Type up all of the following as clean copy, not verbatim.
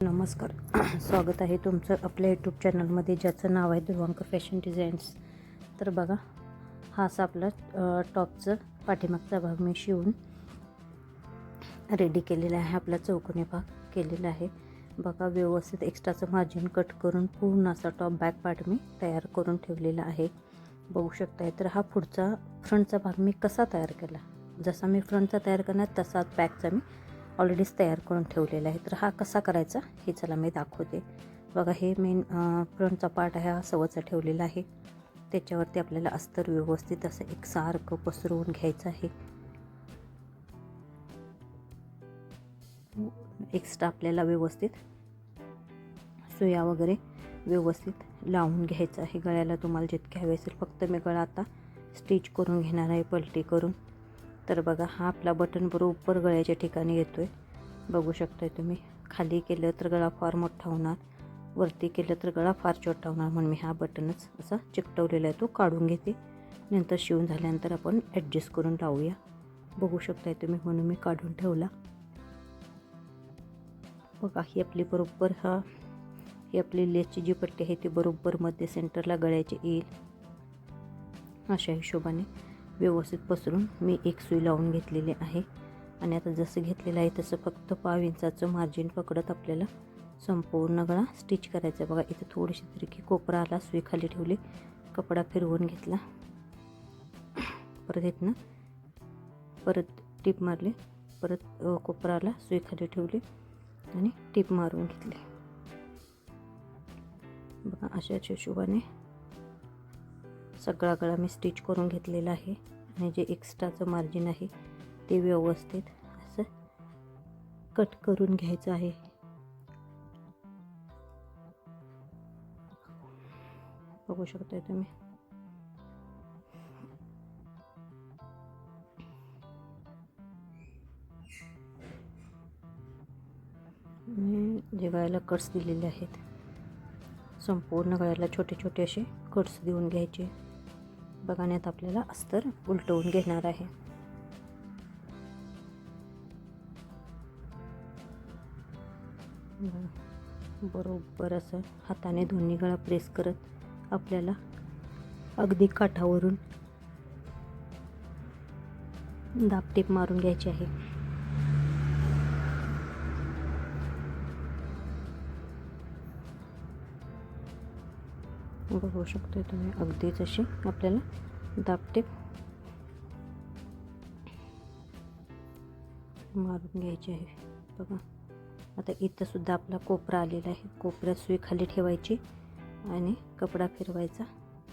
नमस्कार. स्वागत आहे तुमचं आपल्या यूट्यूब चॅनलमध्ये, ज्याचं नाव आहे ध्रुवांक फॅशन डिझाईन्स. तर बघा, हा असा आपला टॉपचं पाठीमागचा भाग मी शिवून रेडी केलेला आहे. आपला चौकोनी भाग केलेला आहे. बघा, व्यवस्थित एक्स्ट्राचं मार्जिन कट करून पूर्ण असा टॉप बॅक पार्ट मी तयार करून ठेवलेला आहे. बघू शकताय. तर हा पुढचा फ्रंटचा भाग मी कसा तयार केला, जसा मी फ्रंटचा तयार करणार तसाच बॅकचा मी ऑलरेडीच तयार करून ठेवलेला आहे. तर हा कसा करायचा हे चला मी दाखवते. बघा, हे मेन फ्रंटचा पार्ट आहे, हा सवचा ठेवलेला आहे. त्याच्यावरती आपल्याला अस्तर व्यवस्थित असं एकसारखं पसरवून घ्यायचं आहे. एक्स्ट्रा आपल्याला व्यवस्थित सुया वगैरे व्यवस्थित लावून घ्यायचं आहे. गळ्याला तुम्हाला जितके हवे असेल, फक्त मी गळा आता स्टिच करून घेणार आहे पलटी करून. तर बघा, हा आपला बटन बरोबर गळ्याच्या ठिकाणी येतो आहे. बघू शकताय तुम्ही. खाली केलं तर गळा फार मोठा होणार, वरती केलं तर गळा फार छोटा होणार, म्हणून मी हा बटनच असा चिकटवलेला आहे तो काढून घेते. नंतर शिवून झाल्यानंतर आपण ॲडजस्ट करून लावूया. बघू शकताय तुम्ही, म्हणून मी काढून ठेवला. बघा, ही आपली बरोबर ही आपली लेसची जी पट्टी आहे ती बरोबर मध्ये सेंटरला गळ्याची येईल. अशा हिशोबाने व्यवस्थित पसरून मी एक सुई लावून घेतलेली आहे. आणि आता जसं घेतलेलं आहे तसं फक्त 5 इंचाचं मार्जिन पकडत आपल्याला संपूर्ण गळा स्टिच करायचा आहे. बघा, इथे थोडीशी तिरकी कोपरा आला, सुई खाली ठेवली, कपडा फिरवून घेतला, परत इथनं परत टीप मारली, परत कोपराला सुई खाली ठेवली आणि टीप मारून घेतली. बघा, अशाच हिशोबाने सगळा गळा मी स्टिच करून घेतलेला आहे. आणि जे एक्स्ट्राचं मार्जिन आहे ते व्यवस्थित असं कट करून घ्यायचं आहे. बघू शकताय तुम्ही. जे गळ्याला कट्स दिलेले आहेत, संपूर्ण गळ्याला छोटे छोटे असे कट्स देऊन घ्यायचे. बघण्यात आपल्याला अस्तर उलटवून घेणार आहे. बरोबर असं हाताने दोन्ही गळा प्रेस करत आपल्याला अगदी काठावरून दाबटीप मारून घ्यायची आहे. बघू शकतो तुम्ही, अगदीच अशी आपल्याला दाबटीप मारून घ्यायची आहे. बघा, आता इथं सुद्धा आपला कोपरा आलेला आहे. कोपऱ्यात सुई खाली ठेवायची आणि कपडा फिरवायचा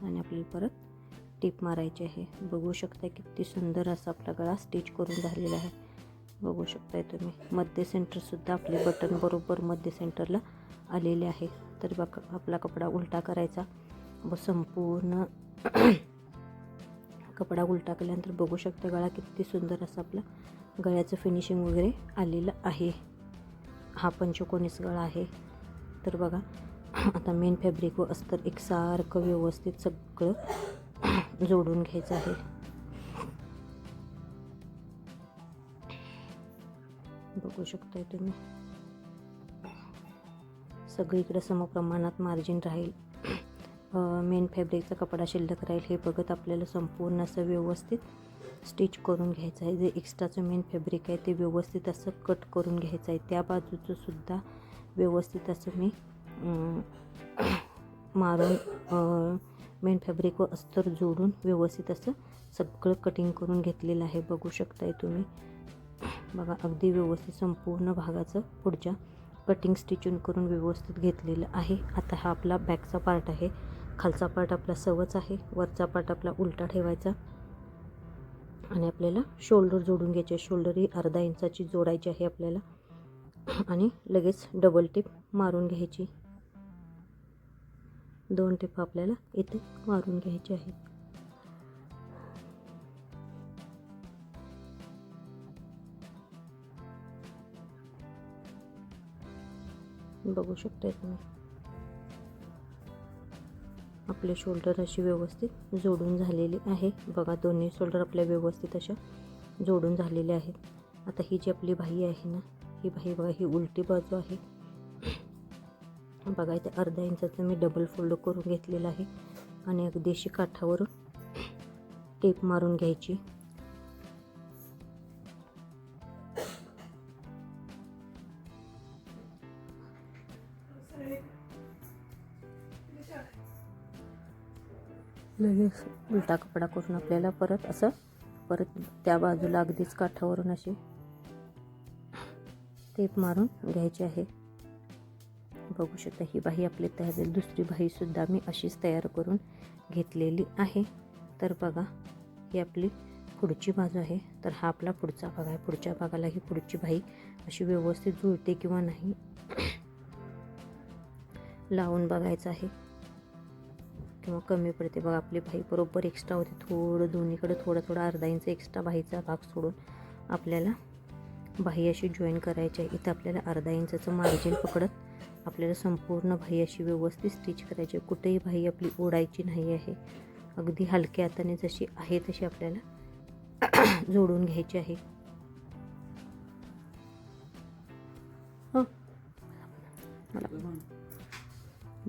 आणि आपल्याला परत टीप मारायची आहे. बघू शकता किती सुंदर असा आपला गळा स्टिच करून झालेला आहे. बघू शकताय तुम्ही. मध्य सेंटरसुद्धा आपले बटन बरोबर मध्य सेंटरला आलेले आहे. तर बघा, आपला कपडा उलटा करायचा व संपूर्ण कपडा उलटा केल्यानंतर बघू शकता गळा किती सुंदर असा आपला गळ्याचं फिनिशिंग वगैरे आलेलं आहे. हा पंचकोनीस गळा आहे. तर बघा, आता मेन फॅब्रिक व अस्तर एकसारखं व्यवस्थित सगळं जोडून घ्यायचं आहे. बघू शकताय तुम्ही. सगळीकडे समप्रमाणात मार्जिन राहील, मेन फॅब्रिकचा कपडा शिल्लक राहील हे बघत आपल्याला संपूर्ण असं व्यवस्थित स्टिच करून घ्यायचं आहे. जे एक्स्ट्राचं मेन फॅब्रिक आहे ते व्यवस्थित असं कट करून घ्यायचं आहे. त्या बाजूचं सुद्धा व्यवस्थित असं मी मारून मेन फॅब्रिक व अस्तर जोडून व्यवस्थित असं सगळं कटिंग करून घेतलेलं आहे. बघू शकताय तुम्ही. बघा, अगदी व्यवस्थित संपूर्ण भागाचं पुढच्या कटिंग स्टिचिंग करून व्यवस्थित घेतलेलं आहे. आता हा आपला बॅकचा पार्ट आहे. खालचा पार्ट आपला सवच आहे, वरचा पार्ट आपला उलटा ठेवायचा आणि आपल्याला शोल्डर जोडून घ्यायचे. शोल्डर ही अर्धा इंचाची जोडायची आहे आपल्याला आणि लगेच डबल टिप मारून घ्यायची. 2 टिप आपल्याला इथे मारून घ्यायची आहे. बघू शकताय तुम्ही. आपले शोल्डर अशी व्यवस्थित जोडून झालेली आहे. बघा, दोन्ही शोल्डर आपल्या व्यवस्थित अशा जोडून झालेले आहेत. आता ही जी आपली बाही आहे ना, ही बाही बघा, ही उलटी बाजू आहे बघा इथे अर्धा इंचाचं मी डबल फोल्ड करून घेतलेलं आहे आणि अगदी अशी काठावरून टेप मारून घ्यायची. लगेच उलटा कपडा करून आपल्याला परत त्या बाजूला अगदीच काठावरून अशी टेप मारून घ्यायची आहे. बघू शकता ही बाही आपली तयार झाली. दुसरी बाहीसुद्धा मी अशीच तयार करून घेतलेली आहे. तर बघा ही आपली पुढची बाजू आहे. तर हा आपला पुढचा भाग आहे. पुढच्या भागाला ही पुढची बाही अशी व्यवस्थित जुळते किंवा नाही लावून बघायचं आहे किंवा कमी पडते. बघा आपली बाही बरोबर एक्स्ट्रा होते. थोडं दोन्हीकडे थोडं अर्धा इंच एक्स्ट्रा बाहीचा भाग सोडून आपल्याला बाही अशी जॉईन करायची आहे. इथं आपल्याला अर्धा इंचाचं मार्जिन पकडत आपल्याला संपूर्ण बाही अशी व्यवस्थित स्टिच करायची आहे. कुठेही बाही आपली ओढायची नाही आहे. अगदी हलक्या हाताने जशी आहे तशी आपल्याला जोडून घ्यायची आहे.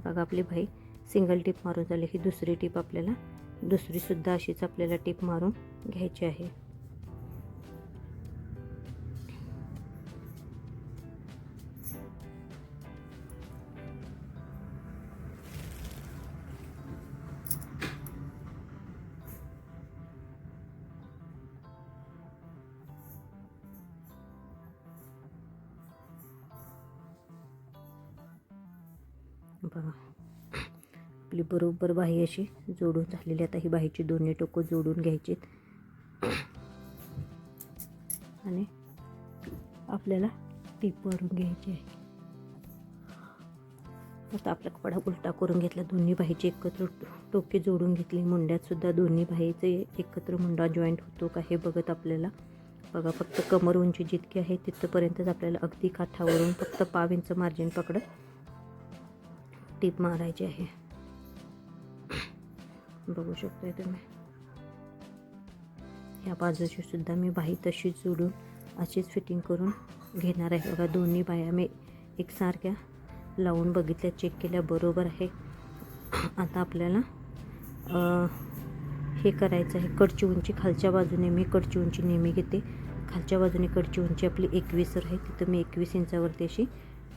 बघा आपली बाही सिंगल टिप मारून झाली. ही दुसरी टिप आपल्याला दुसरीसुद्धा अशीच आपल्याला टिप मारून घ्यायची आहे. बघा आपली बरोबर बाही अशी जोडून झालेली. आता ही बाहीची दोन्ही टोकं जोडून घ्यायची आणि आपल्याला टीप मारून घ्यायची आहे. आता आपला कपडा उलटा करून घेतला. दोन्ही बाहीचे एकत्र टोके जोडून घेतले. मुंड्यात सुद्धा दोन्ही बाहीचे एकत्र मुंडा जॉईंट होतो का हे बघत आपल्याला बघा फक्त कमर उंची जितकी आहे तिथपर्यंतच आपल्याला अगदी काठावरून फक्त पाव इंच मार्जिन पकडत टीप मारायची आहे. बघू शकताय तुम्ही. ह्या बाजूची सुद्धा मी बाही तशीच जोडून अशीच फिटिंग करून घेणार आहे. बघा दोन्ही बाह्या मी एकसारख्या लावून बघितल्या, चेक केल्या, बरोबर आहे. आता आपल्याला हे करायचं आहे. कडची उंची खालच्या बाजूने मी कडची उंची नेहमी घेते. खालच्या बाजूने कडची उंची आपली 21 आहे. तिथं मी 21 इंचावरती अशी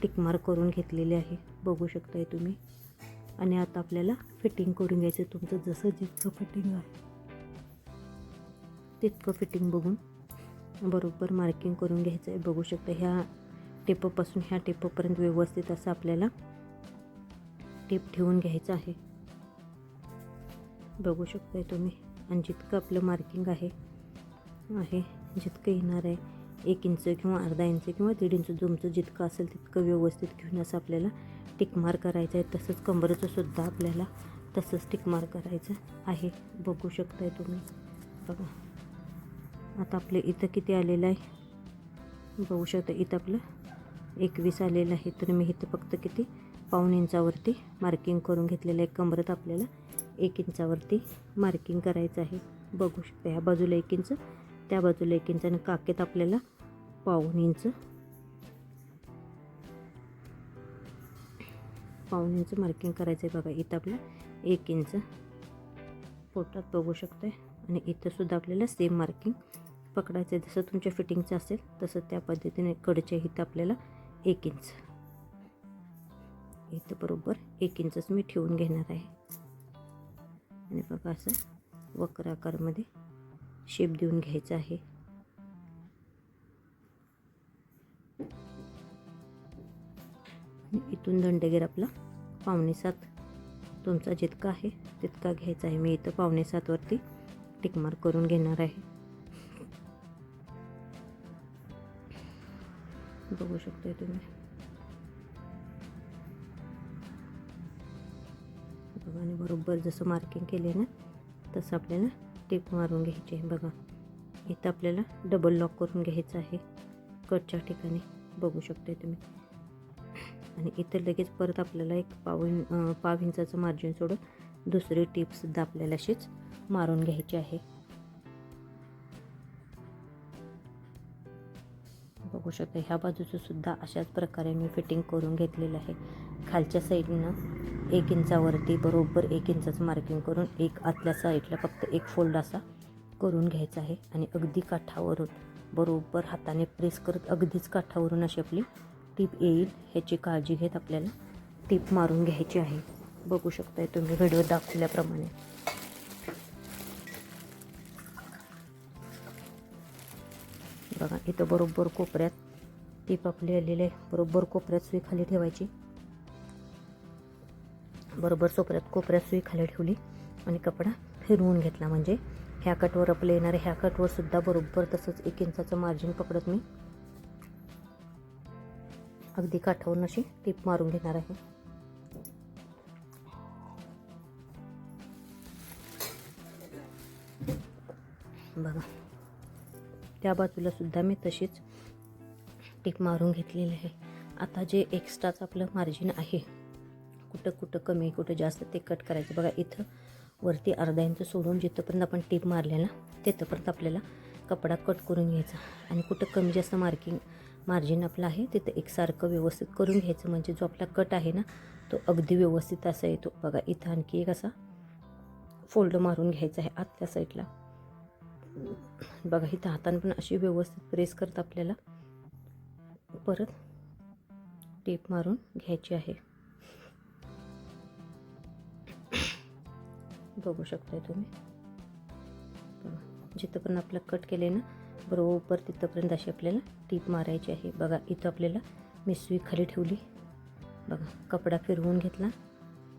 टिकमार्क करून घेतलेली आहे. बघू शकताय तुम्ही. आणि आता आपल्याला फिटिंग करून घ्यायचं. तुमचं जसं जितकं फिटिंग आहे तितकं फिटिंग बघून बरोबर मार्किंग करून घ्यायचं आहे. बघू शकता ह्या टेपपासून ह्या टेपपर्यंत व्यवस्थित असं आपल्याला टेप ठेवून घ्यायचं आहे. बघू शकताय तुम्ही. आणि जितकं आपलं मार्किंग आहे जितकं येणार आहे 1 इंच किंवा अर्धा इंच किंवा 1.5 इंच तुमचं जितकं असेल तितकं व्यवस्थित घेऊन असं आपल्याला टिकमार करायचं आहे. तसंच कंबरचं सुद्धा आपल्याला तसंच टिकमार करायचं आहे. बघू शकताय तुम्ही. बघा आता आपलं इथं किती आलेलं आहे बघू शकता. इथं आपलं 21 आलेलं आहे. तर मी इथं फक्त किती पाऊण इंचावरती मार्किंग करून घेतलेलं आहे. कंबरत आपल्याला 1 इंचावरती मार्किंग करायचं आहे. बघू शकता ह्या बाजूला 1 इंच त्या बाजूला 1 इंच आणि काकेत आपल्याला पाऊण इंच मार्किंग करायचं आहे. बघा इथं आपलं 1 इंच पोटात बघू शकताय आणि इथं सुद्धा आपल्याला सेम मार्किंग पकडायचं आहे. जसं तुमच्या फिटिंगचं असेल तसं त्या पद्धतीने कडच्या इथं आपल्याला 1 इंच इथं बरोबर 1 इंचच मी ठेवून घेणार आहे. आणि बघा असं वक्र आकारमध्ये शेप देऊन घ्यायचा आहे. इथून दंडगेर आपला 6.25 तुमचा जितका आहे तितका घ्यायचा आहे. मी इथं 6.25 वरती टिकमार्क करून घेणार आहे. बघू शकताय तुम्ही. बघा आणि बरोबर जसं मार्किंग केले ना तसं आपल्याला टिप मारून घ्यायची आहे. बघा इथं आपल्याला डबल लॉक करून घ्यायचं आहे कटच्या ठिकाणी. बघू शकताय तुम्ही. आणि इथं लगेच परत आपल्याला एक पाव इंचाचं मार्जिन सोडून दुसरी टिपसुद्धा आपल्याला अशीच मारून घ्यायची आहे. बघू शकता ह्या बाजूचं सुद्धा अशाच प्रकारे मी फिटिंग करून घेतलेलं आहे. खालच्या साईडनं 1 इंचावरती बरोबर 1 इंचाचं मार्किंग करून एक आतल्या साईडला फक्त एक फोल्ड असा करून घ्यायचा आहे आणि अगदी काठावरून बरोबर हाताने प्रेस करत अगदीच काठावरून अशी आपली टीप येईल ह्याची काळजी घेत आपल्याला टीप मारून घ्यायची आहे. बघू शकताय तुम्ही व्हिडिओ दाखवल्याप्रमाणे. बघा इथं बरोबर कोपऱ्यात टीप आपली आलेली आहे. बरोबर कोपऱ्यात सुई खाली ठेवायची. बरोबर कोपऱ्यात सुई खाली ठेवली आणि कपडा फिरवून घेतला म्हणजे ह्या कटवर आपलं येणार आहे. ह्या कटवर सुद्धा बरोबर तसंच 1 इंचाचं मार्जिन पकडत मी अगदी काठावरून अशी टीप मारून घेणार आहे. बघा त्या बाजूला सुद्धा मी तशीच टीप मारून घेतलेली आहे. आता जे एक्स्ट्राचं आपलं मार्जिन आहे कुठं कमी कुठं जास्त ते कट करायचं. बघा इथं वरती अर्धा इंच सोडून जिथंपर्यंत आपण टीप मारल्या ना तिथंपर्यंत आपल्याला कपडा कट करून घ्यायचा आणि कुठं कमी जास्त मार्जिन आपलं आहे तिथं एकसारखं व्यवस्थित करून घ्यायचं म्हणजे जो आपला कट आहे ना तो अगदी व्यवस्थित असा येतो. बघा इथं आणखी एक असा फोल्ड मारून घ्यायचा आहे आतल्या साईडला. बघा इथं हाताने पण अशी व्यवस्थित प्रेस करत आपल्याला परत टीप मारून घ्यायची आहे. बघू शकताय तुम्ही. जिथं पण आपलं कट केले ना बरोबर तिथंपर्यंत अशी आपल्याला टीप मारायची आहे. बघा इथं आपल्याला मी सुई खाली ठेवली. बघा कपडा फिरवून घेतला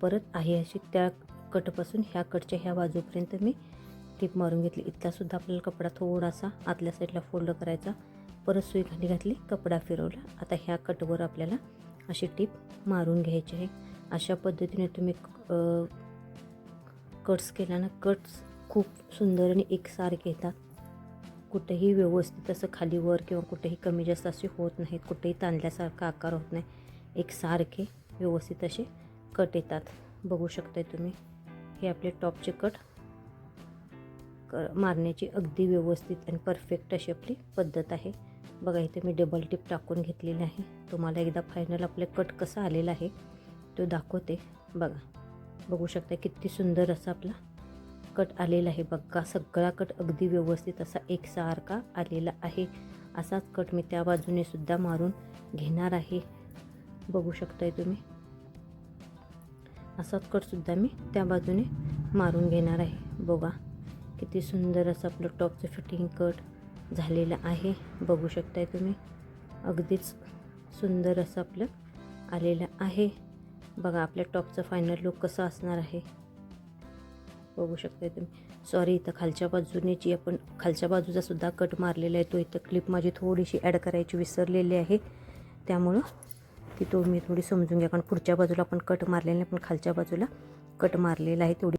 परत आहे अशी त्या कटपासून ह्या कटच्या ह्या बाजूपर्यंत मी टीप मारून घेतली. इथलासुद्धा आपल्याला कपडा थोडासा आतल्या साईडला फोल्ड करायचा. परत सुई खाली घातली कपडा फिरवला. आता ह्या कटवर आपल्याला अशी टीप मारून घ्यायची आहे. अशा पद्धतीने तुम्ही कट्स केल्यानं कट्स खूप सुंदर आणि एकसारखे येतात. कुठेही व्यवस्थित असं खालीवर किंवा कुठेही कमी जास्त असे होत नाहीत. कुठेही ताणल्यासारखा आकार होत नाही. एकसारखे व्यवस्थित असे कट येतात. बघू शकताय तुम्ही. हे आपले टॉपचे कट मारण्याची अगदी व्यवस्थित आणि परफेक्ट अशी आपली पद्धत आहे. बघा इथे मी डबल टिप टाकून घेतलेली आहे. तुम्हाला एकदा फायनल आपले कट कसा आलेला आहे तो दाखवते. बघू शकता किती सुंदर असा आपला कट आलेला आहे. बघा सगळा कट अगदी व्यवस्थित असा एकसारखा आलेला आहे. असाच कट मी त्या बाजूने सुद्धा मारून घेणार आहे. बघू शकताय तुम्ही. असाच कट सुद्धा मी त्या बाजूने मारून घेणार आहे. बघा किती सुंदर असं आपलं टॉपचं फिटिंग कट झालेलं आहे. बघू शकताय तुम्ही. अगदीच सुंदर असं आपलं आलेलं आहे. बघा आपल्या टॉपचं फायनल लुक कसं असणार आहे बघू शकताय तुम्ही. सॉरी इथं खालच्या बाजूने जी आपण खालच्या बाजूचा सुद्धा कट मारलेला आहे तो इथं क्लिप माझी थोडीशी ॲड करायची विसरलेली आहे. त्यामुळं ती मी थोडी समजून घ्या. कारण पुढच्या बाजूला आपण कट मारलेला नाही पण खालच्या बाजूला कट मारलेला आहे.